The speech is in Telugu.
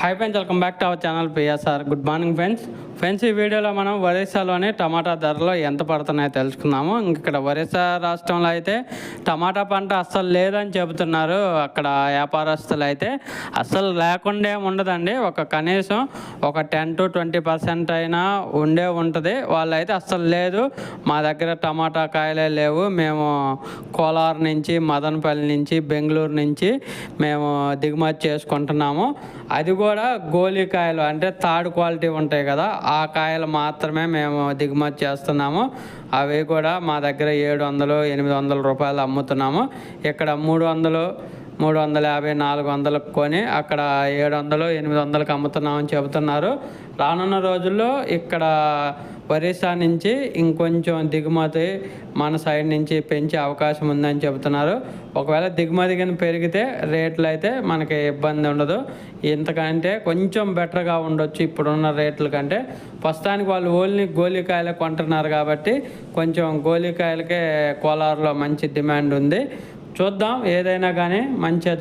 Hi friends, welcome back to our channel PSR. Good morning friends, ఈ వీడియోలో మనం ఒరిస్సాలోని టమాటా ధరలు ఎంత పడుతున్నాయో తెలుసుకుందాము. ఇక్కడ ఒరిస్సా రాష్ట్రంలో అయితే టమాటా పంట అస్సలు లేదని చెబుతున్నారు. అక్కడ వ్యాపారస్తులు అయితే అస్సలు లేకుండా ఉండదండి, కనీసం ఒక 10 to 20% అయినా ఉంటుంది. వాళ్ళైతే అస్సలు లేదు, మా దగ్గర టమాటా కాయలే లేవు, మేము కోలార్ నుంచి, మదనపల్లి నుంచి, బెంగళూరు నుంచి మేము దిగుమతి చేసుకుంటున్నాము. అది కూడా గోళీకాయలు అంటే థర్డ్ క్వాలిటీ ఉంటాయి కదా, ఆ కాయలు మాత్రమే మేము దిగుమతి చేస్తున్నాము. అవి కూడా మా దగ్గర 700-800 రూపాయలు అమ్ముతున్నాము. ఇక్కడ 300, 350, 400 కొని అక్కడ 700-800 అమ్ముతున్నామని చెబుతున్నారు. రానున్న రోజుల్లో ఇక్కడ ఒరిస్సా నుంచి ఇంకొంచెం దిగుమతి మన సైడ్ నుంచి పెంచే అవకాశం ఉందని చెబుతున్నారు. ఒకవేళ దిగుమతి కింద పెరిగితే రేట్లు అయితే మనకి ఇబ్బంది ఉండదు, ఇంతకంటే కొంచెం బెటర్గా ఉండొచ్చు ఇప్పుడున్న రేట్ల కంటే. ప్రస్తుతానికి వాళ్ళు ఓన్లీ గోళీకాయలే కొంటున్నారు కాబట్టి కొంచెం గోళీకాయలకే కోలార్లో మంచి డిమాండ్ ఉంది. చూద్దాం, ఏదైనా కానీ మంచిగా